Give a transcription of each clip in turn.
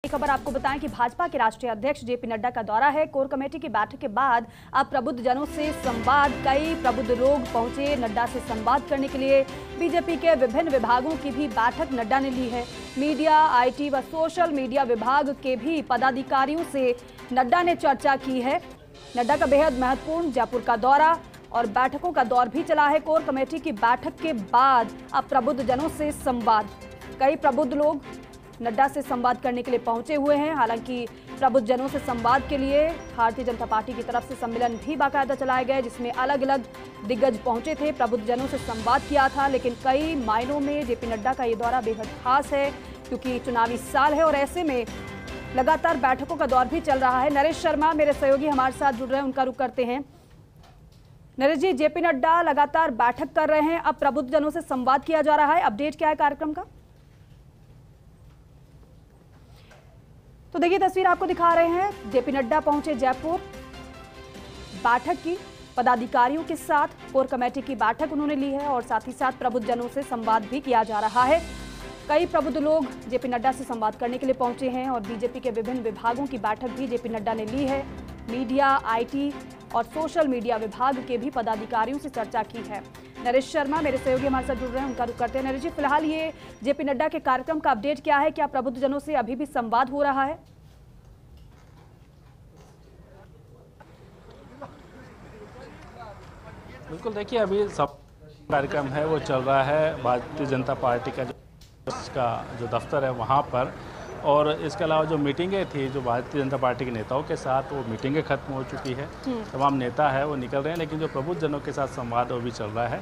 खबर आपको बताएं कि भाजपा के राष्ट्रीय अध्यक्ष जेपी नड्डा का दौरा है। कोर कमेटी की बैठक के बाद अब प्रबुद्ध जनों से संवाद, कई प्रबुद्ध लोग पहुंचे नड्डा से संवाद करने के लिए। बीजेपी के विभिन्न विभागों की भी बैठक नड्डा ने ली है। मीडिया, आईटी व सोशल मीडिया विभाग के भी पदाधिकारियों से नड्डा ने चर्चा की है। नड्डा का बेहद महत्वपूर्ण जयपुर का दौरा और बैठकों का दौर भी चला है। कोर कमेटी की बैठक के बाद अब प्रबुद्ध जनों से संवाद, कई प्रबुद्ध लोग नड्डा से संवाद करने के लिए पहुंचे हुए हैं। हालांकि प्रबुद्ध जनों से संवाद के लिए भारतीय जनता पार्टी की तरफ से सम्मेलन भी बाकायदा चलाए गए, जिसमें अलग अलग दिग्गज पहुंचे थे, प्रबुद्ध जनों से संवाद किया था। लेकिन कई मायनों में जेपी नड्डा का ये दौरा बेहद खास है, क्योंकि चुनावी साल है और ऐसे में लगातार बैठकों का दौर भी चल रहा है। नरेश शर्मा मेरे सहयोगी हमारे साथ जुड़ रहे हैं, उनका रुख करते हैं। नरेश जी, जेपी नड्डा लगातार बैठक कर रहे हैं, अब प्रबुद्ध जनों से संवाद किया जा रहा है, अपडेट क्या है कार्यक्रम का? तो देखिए तस्वीर आपको दिखा रहे हैं, जेपी नड्डा पहुंचे जयपुर, बैठक की पदाधिकारियों के साथ कोर कमेटी की बैठक उन्होंने ली है और साथ ही साथ प्रबुद्ध जनों से संवाद भी किया जा रहा है। कई प्रबुद्ध लोग जेपी नड्डा से संवाद करने के लिए पहुंचे हैं और बीजेपी के विभिन्न विभागों की बैठक भी जेपी नड्डा ने ली है। मीडिया, आईटी और सोशल मीडिया विभाग के भी पदाधिकारियों से चर्चा की है। नरेश शर्मा मेरे सहयोगी हमारे साथ जुड़ रहे हैं, उनका रुख करते हैं। नरेश जी, फिलहाल ये जेपी नड्डा के कार्यक्रम का अपडेट क्या है? क्या प्रबुद्ध जनों से अभी भी संवाद हो रहा है? बिल्कुल, देखिए अभी सब कार्यक्रम है वो चल रहा है भारतीय जनता पार्टी का जो दफ्तर है वहाँ पर, और इसके अलावा जो मीटिंगें थी जो भारतीय जनता पार्टी के नेताओं के साथ, वो मीटिंगें खत्म हो चुकी है। तमाम नेता है वो निकल रहे हैं, लेकिन जो प्रबुद्ध जनों के साथ संवाद वो भी चल रहा है।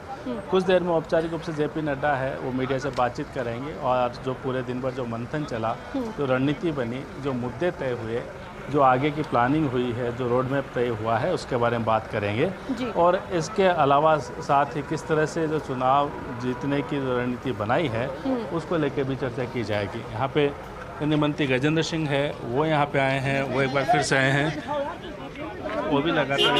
कुछ देर में औपचारिक रूप से जेपी नड्डा है वो मीडिया से बातचीत करेंगे और जो पूरे दिन भर जो मंथन चला, जो रणनीति बनी, जो मुद्दे तय हुए, जो आगे की प्लानिंग हुई है, जो रोड मैप तय हुआ है, उसके बारे में बात करेंगे। और इसके अलावा साथ ही किस तरह से जो चुनाव जीतने की जो रणनीति बनाई है उसको लेकर भी चर्चा की जाएगी। यहाँ पे केंद्रीय मंत्री गजेंद्र सिंह है वो यहाँ पे आए हैं, वो एक बार फिर से आए हैं, वो भी लगातार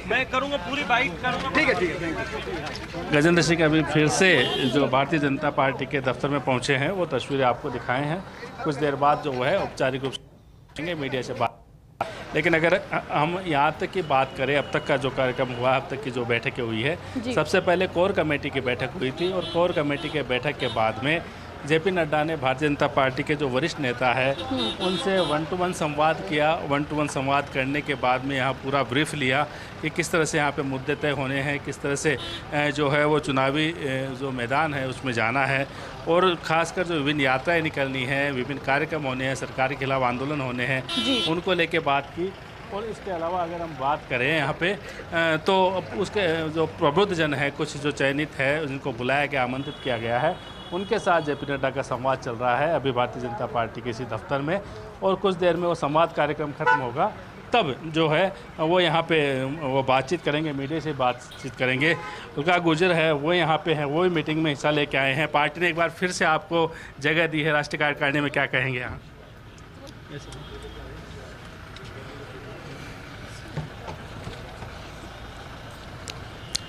मैं करूँगा पूरी बाइट करूँगा। ठीक है। गजेंद्र सिंह अभी फिर से जो भारतीय जनता पार्टी के दफ्तर में पहुँचे हैं, वो तस्वीरें आपको दिखाए हैं। कुछ देर बाद जो है औपचारिक रूप से मीडिया से बात। लेकिन अगर हम यहाँ तक की बात करें, अब तक का जो कार्यक्रम हुआ, अब तक की जो बैठकें हुई है, सबसे पहले कोर कमेटी की बैठक हुई थी और कोर कमेटी के बैठक के बाद में जेपी नड्डा ने भारतीय जनता पार्टी के जो वरिष्ठ नेता है उनसे 1-to-1 संवाद किया। 1-to-1 संवाद करने के बाद में यहाँ पूरा ब्रीफ लिया कि किस तरह से यहाँ पे मुद्दे तय होने हैं, किस तरह से जो है वो चुनावी जो मैदान है उसमें जाना है, और ख़ासकर जो विभिन्न यात्राएं निकलनी है, विभिन्न कार्यक्रम होने हैं, सरकार के खिलाफ आंदोलन होने हैं, उनको लेके बात की। और इसके अलावा अगर हम बात करें यहाँ पे तो उसके जो प्रबुद्ध जन है, कुछ जो चयनित है, उनको बुलाया गया, आमंत्रित किया गया है, उनके साथ जेपी नड्डा का संवाद चल रहा है अभी भारतीय जनता पार्टी के इसी दफ्तर में। और कुछ देर में वो संवाद कार्यक्रम खत्म होगा, तब जो है वो यहाँ पे वो बातचीत करेंगे, मीडिया से बातचीत करेंगे। उनका गुजर है वो यहाँ पे है, वो भी मीटिंग में हिस्सा लेके आए हैं। पार्टी ने एक बार फिर से आपको जगह दी है राष्ट्रीय कार्यकारिणी में, क्या कहेंगे यहाँ?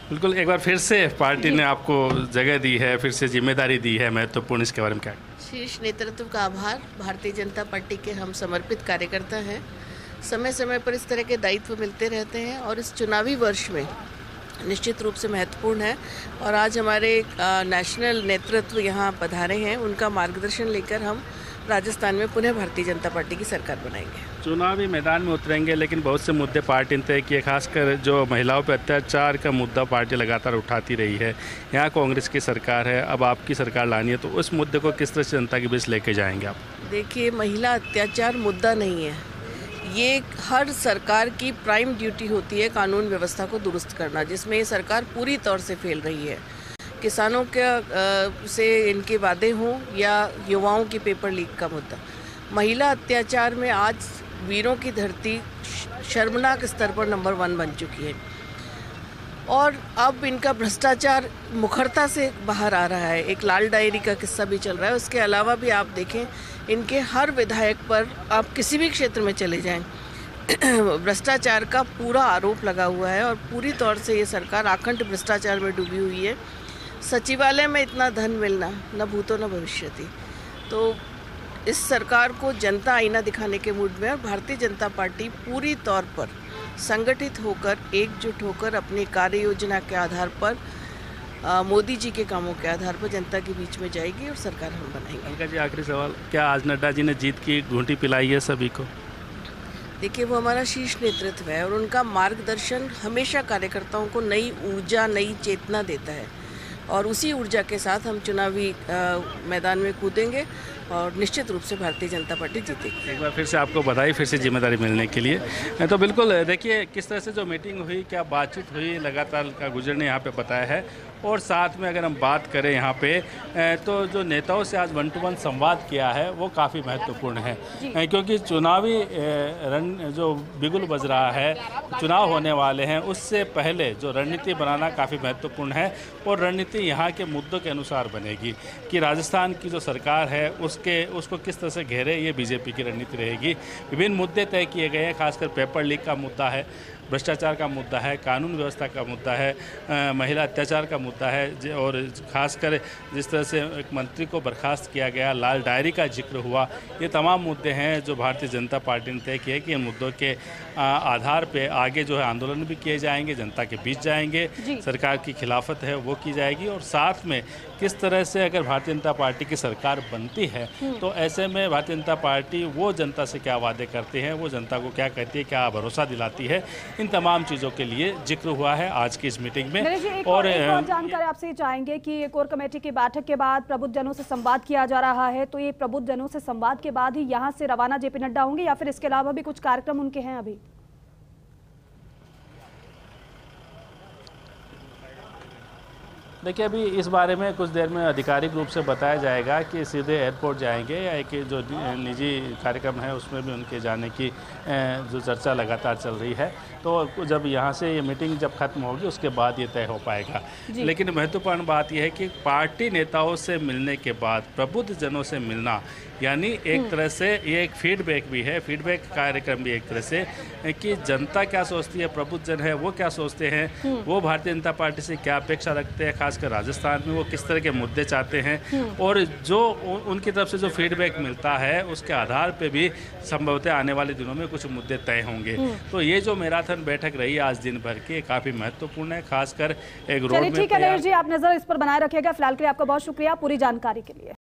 बिल्कुल, एक बार फिर से पार्टी ने आपको जगह दी है, फिर से जिम्मेदारी दी है महत्वपूर्ण, इसके बारे में क्या? शीर्ष नेतृत्व का आभार। भारतीय जनता पार्टी के हम समर्पित कार्यकर्ता हैं, समय समय पर इस तरह के दायित्व मिलते रहते हैं और इस चुनावी वर्ष में निश्चित रूप से महत्वपूर्ण है। और आज हमारे नेशनल नेतृत्व यहाँ पधारे हैं, उनका मार्गदर्शन लेकर हम राजस्थान में पुनः भारतीय जनता पार्टी की सरकार बनाएंगे। चुनावी मैदान में उतरेंगे, लेकिन बहुत से मुद्दे पार्टी ने तय किए, खासकर जो महिलाओं पर अत्याचार का मुद्दा पार्टी लगातार उठाती रही है। यहाँ कांग्रेस की सरकार है, अब आपकी सरकार लानी है, तो उस मुद्दे को किस तरह से जनता के बीच लेके जाएंगे आप? देखिए, महिला अत्याचार मुद्दा नहीं है, ये हर सरकार की प्राइम ड्यूटी होती है कानून व्यवस्था को दुरुस्त करना, जिसमें ये सरकार पूरी तौर से फेल रही है। किसानों के से इनके वादे हों या युवाओं की पेपर लीक का मुद्दा, महिला अत्याचार में आज वीरों की धरती शर्मनाक स्तर पर नंबर 1 बन चुकी है। और अब इनका भ्रष्टाचार मुखरता से बाहर आ रहा है। एक लाल डायरी का किस्सा भी चल रहा है। उसके अलावा भी आप देखें, इनके हर विधायक पर आप किसी भी क्षेत्र में चले जाएं, भ्रष्टाचार का पूरा आरोप लगा हुआ है और पूरी तौर से ये सरकार आखंड भ्रष्टाचार में डूबी हुई है। सचिवालय में इतना धन मिलना न भूतो न भविष्यति। तो इस सरकार को जनता आईना दिखाने के मूड में है और भारतीय जनता पार्टी पूरी तौर पर संगठित होकर, एकजुट होकर अपनी कार्य योजना के आधार पर, मोदी जी के कामों के आधार पर जनता के बीच में जाएगी और सरकार हम बनाएंगे। अलका जी, आखिरी सवाल, क्या आज नड्डा जी ने जीत की घूंटी पिलाई है सभी को? देखिए, वो हमारा शीर्ष नेतृत्व है और उनका मार्गदर्शन हमेशा कार्यकर्ताओं को नई ऊर्जा, नई चेतना देता है और उसी ऊर्जा के साथ हम चुनावी मैदान में कूदेंगे और निश्चित रूप से भारतीय जनता पार्टी जीतेगी। एक बार फिर से आपको बधाई, फिर से जिम्मेदारी मिलने के लिए। तो बिल्कुल देखिए किस तरह से जो मीटिंग हुई, क्या बातचीत हुई, लगातार का गुजर ने यहाँ पे बताया है। और साथ में अगर हम बात करें यहाँ पे तो जो नेताओं से आज 1-to-1 संवाद किया है वो काफ़ी महत्वपूर्ण है, क्योंकि चुनावी जो बिगुल बज रहा है, चुनाव होने वाले हैं, उससे पहले जो रणनीति बनाना काफ़ी महत्वपूर्ण है और रणनीति यहाँ के मुद्दों के अनुसार बनेगी कि राजस्थान की जो सरकार है उसको किस तरह से घेरे, ये बीजेपी की रणनीति रहेगी। विभिन्न मुद्दे तय किए गए हैं, खासकर पेपर लीक का मुद्दा है, भ्रष्टाचार का मुद्दा है, कानून व्यवस्था का मुद्दा है, महिला अत्याचार का मुद्दा है और खासकर जिस तरह से एक मंत्री को बर्खास्त किया गया, लाल डायरी का जिक्र हुआ, ये तमाम मुद्दे हैं जो भारतीय जनता पार्टी ने तय किए कि इन मुद्दों के आधार पे आगे जो है आंदोलन भी किए जाएंगे, जनता के बीच जाएंगे, सरकार की खिलाफत है वो की जाएगी और साथ में किस तरह से अगर भारतीय जनता पार्टी की सरकार बनती है तो ऐसे में भारतीय जनता पार्टी वो जनता से क्या वादे करती है, वो जनता को क्या कहती है, क्या भरोसा दिलाती है, इन तमाम चीज़ों के लिए जिक्र हुआ है आज की इस मीटिंग में। और जानकारी आपसे चाहेंगे कि कोर कमेटी की बैठक के बाद प्रबुद्धजनों से संवाद किया जा रहा है, तो ये प्रबुद्धजनों से संवाद के बाद ही यहाँ से रवाना जेपी नड्डा होंगे या फिर इसके अलावा भी कुछ कार्यक्रम उनके हैं अभी? देखिए, अभी इस बारे में कुछ देर में आधिकारिक रूप से बताया जाएगा कि सीधे एयरपोर्ट जाएंगे या एक जो निजी कार्यक्रम है उसमें भी उनके जाने की जो चर्चा लगातार चल रही है। तो जब यहाँ से ये मीटिंग जब खत्म होगी उसके बाद ये तय हो पाएगा। लेकिन महत्वपूर्ण बात यह है कि पार्टी नेताओं से मिलने के बाद प्रबुद्धजनों से मिलना, यानी एक तरह से ये एक फीडबैक भी है, फीडबैक कार्यक्रम भी एक तरह से कि जनता क्या सोचती है, प्रबुद्धजन है वो क्या सोचते हैं, वो भारतीय जनता पार्टी से क्या अपेक्षा रखते हैं, खासकर राजस्थान में वो किस तरह के मुद्दे चाहते हैं और जो उनकी तरफ से जो फीडबैक मिलता है उसके आधार पे भी संभवतः आने वाले दिनों में कुछ मुद्दे तय होंगे। तो ये जो मैराथन बैठक रही आज दिन भर की काफ़ी महत्वपूर्ण है, खासकर एक रोड में। ठीक है नरेश जी, आप नजर इस पर बनाए रखिएगा। फिलहाल के लिए आपका बहुत शुक्रिया पूरी जानकारी के लिए।